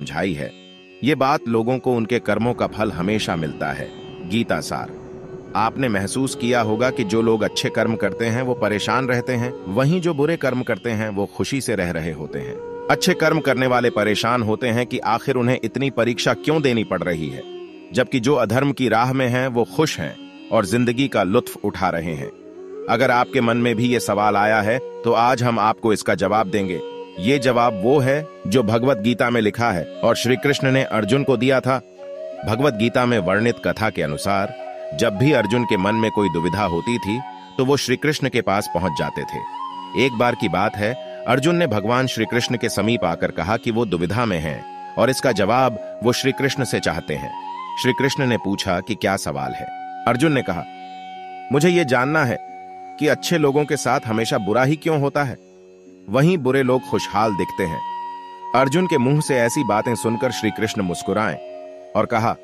समझाई है। ये बात लोगों को उनके कर्मों का फल हमेशा मिलता है। गीता सार। आपने महसूस किया होगा कि जो लोग अच्छे कर्म करते हैं वो परेशान रहते हैं, वहीं जो बुरे कर्म करते हैं वो खुशी से रह रहे होते हैं। अच्छे कर्म करने वाले परेशान होते हैं कि आखिर उन्हें इतनी परीक्षा क्यों देनी पड़ रही है, जबकि जो अधर्म की राह में हैं वो खुश हैं और जिंदगी का लुत्फ उठा रहे हैं। अगर आपके मन में भी ये सवाल आया है तो आज हम आपको इसका जवाब देंगे। ये जवाब वो है जो भगवत गीता में लिखा है और श्री कृष्ण ने अर्जुन को दिया था। भगवत गीता में वर्णित कथा के अनुसार जब भी अर्जुन के मन में कोई दुविधा होती थी तो वो श्री कृष्ण के पास पहुंच जाते थे। एक बार की बात है, अर्जुन ने भगवान श्री कृष्ण के समीप आकर कहा कि वो दुविधा में हैं और इसका जवाब वो श्री कृष्ण से चाहते हैं। श्री कृष्ण ने पूछा कि क्या सवाल है। अर्जुन ने कहा, मुझे ये जानना है कि अच्छे लोगों के साथ हमेशा बुरा ही क्यों होता है, वहीं बुरे लोग खुशहाल दिखते हैं। अर्जुन के मुंह से ऐसी बातें सुनकर श्री कृष्ण मुस्कुराए और कहा,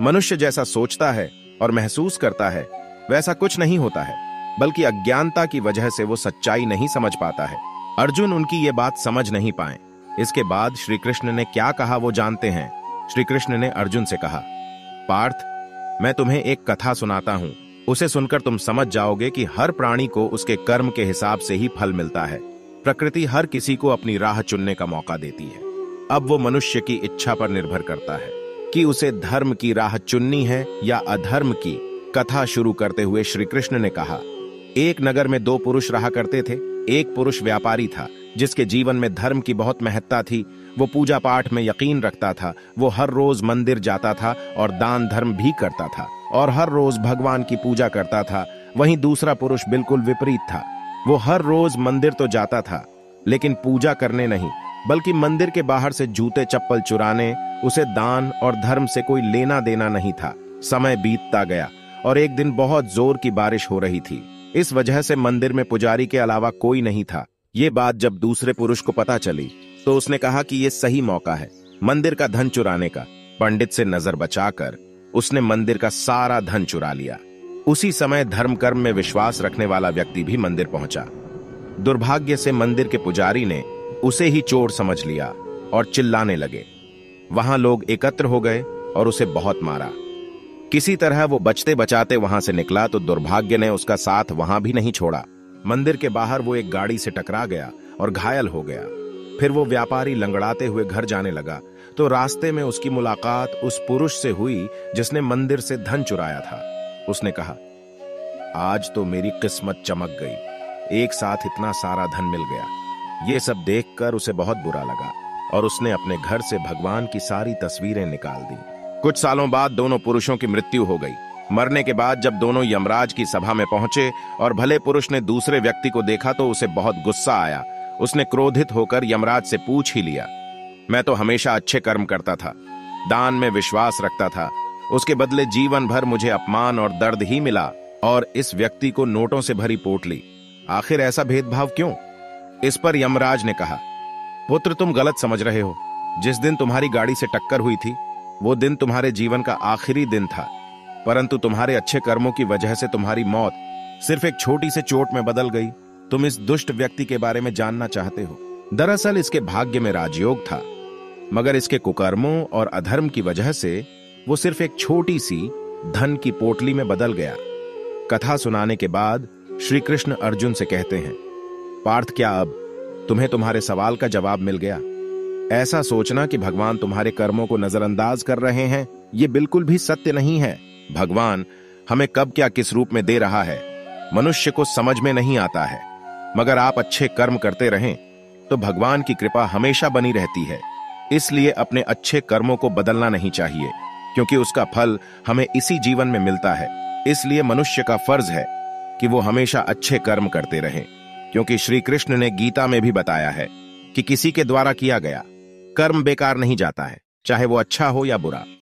मनुष्य जैसा सोचता है और महसूस करता है वैसा कुछ नहीं होता है, बल्कि अज्ञानता की वजह से वो सच्चाई नहीं समझ पाता है। अर्जुन उनकी ये बात समझ नहीं पाए। इसके बाद श्री कृष्ण ने क्या कहा वो जानते हैं। श्री कृष्ण ने अर्जुन से कहा, पार्थ, मैं तुम्हें एक कथा सुनाता हूं, उसे सुनकर तुम समझ जाओगे कि हर प्राणी को उसके कर्म के हिसाब से ही फल मिलता है। प्रकृति हर किसी को अपनी राह चुनने का मौका देती है। अब वो मनुष्य की इच्छा पर निर्भर करता है कि उसे धर्म की राह चुननी है या अधर्म की। कथा शुरू करते हुए श्री कृष्ण ने कहा, एक नगर में दो पुरुष रहा करते थे। एक पुरुष व्यापारी था जिसके जीवन में धर्म की बहुत महत्ता थी। वो पूजा पाठ में यकीन रखता था। वो हर रोज मंदिर जाता था और दान धर्म भी करता था और हर रोज भगवान की पूजा करता था। वहीं दूसरा पुरुष बिल्कुल विपरीत था। वो हर रोज मंदिर तो जाता था लेकिन पूजा करने नहीं, बल्कि मंदिर के बाहर से जूते चप्पल चुराने। उसे दान और धर्म से कोई लेना देना नहीं था। समय बीतता गया और एक दिन बहुत जोर की बारिश हो रही थी। इस वजह से मंदिर में पुजारी के अलावा कोई नहीं था। ये बात जब दूसरे पुरुष को पता चली तो उसने कहा कि ये सही मौका है मंदिर का धन चुराने का। पंडित से नजर बचाकर उसने मंदिर का सारा धन चुरा लिया। उसी समय धर्म कर्म में विश्वास रखने वाला व्यक्ति भी मंदिर पहुंचा। दुर्भाग्य से मंदिर के पुजारी ने उसे ही चोर समझ लिया और चिल्लाने लगे। वहां लोग एकत्र हो गए और उसे बहुत मारा। किसी तरह वो बचते बचाते वहां से निकला तो दुर्भाग्य ने उसका साथ वहां भी नहीं छोड़ा। मंदिर के बाहर वो एक गाड़ी से टकरा गया और घायल हो गया। फिर वो व्यापारी लंगड़ाते हुए घर जाने लगा तो रास्ते में उसकी मुलाकात उस पुरुष से हुई जिसने मंदिर से धन चुराया था। उसने कहा, आज तो मेरी किस्मत चमक गई, एक साथ इतना सारा धन मिल गया। ये सब देखकर उसे बहुत बुरा लगा और उसने अपने घर से भगवान की सारी तस्वीरें निकाल दी। कुछ सालों बाद दोनों पुरुषों की मृत्यु हो गई। मरने के बाद जब दोनों यमराज की सभा में पहुंचे और भले पुरुष ने दूसरे व्यक्ति को देखा तो उसे बहुत गुस्सा आया। उसने क्रोधित होकर यमराज से पूछ ही लिया, मैं तो हमेशा अच्छे कर्म करता था, दान में विश्वास रखता था, उसके बदले जीवन भर मुझे अपमान और दर्द ही मिला और इस व्यक्ति को नोटों से भरी पोटली। आखिर ऐसा भेदभाव क्यों? इस पर यमराज ने कहा, पुत्र, तुम गलत समझ रहे हो। जिस दिन तुम्हारी गाड़ी से टक्कर हुई थी वो दिन तुम्हारे जीवन का आखिरी दिन था, परंतु तुम्हारे अच्छे कर्मों की वजह से तुम्हारी मौत सिर्फ एक छोटी सी चोट में बदल गई। तुम इस दुष्ट व्यक्ति के बारे में जानना चाहते हो। दरअसल इसके भाग्य में राजयोग था, मगर इसके कुकर्मों और अधर्म की वजह से वो सिर्फ एक छोटी सी धन की पोटली में बदल गया। कथा सुनाने के बाद श्री कृष्ण अर्जुन से कहते हैं, पार्थ, क्या अब तुम्हें तुम्हारे सवाल का जवाब मिल गया? ऐसा सोचना कि भगवान तुम्हारे कर्मों को नजरअंदाज कर रहे हैं, ये बिल्कुल भी सत्य नहीं है। भगवान हमें कब क्या किस रूप में दे रहा है मनुष्य को समझ में नहीं आता है, मगर आप अच्छे कर्म करते रहें तो भगवान की कृपा हमेशा बनी रहती है। इसलिए अपने अच्छे कर्मों को बदलना नहीं चाहिए, क्योंकि उसका फल हमें इसी जीवन में मिलता है। इसलिए मनुष्य का फर्ज है कि वो हमेशा अच्छे कर्म करते रहें, क्योंकि श्री कृष्ण ने गीता में भी बताया है कि किसी के द्वारा किया गया कर्म बेकार नहीं जाता है, चाहे वो अच्छा हो या बुरा।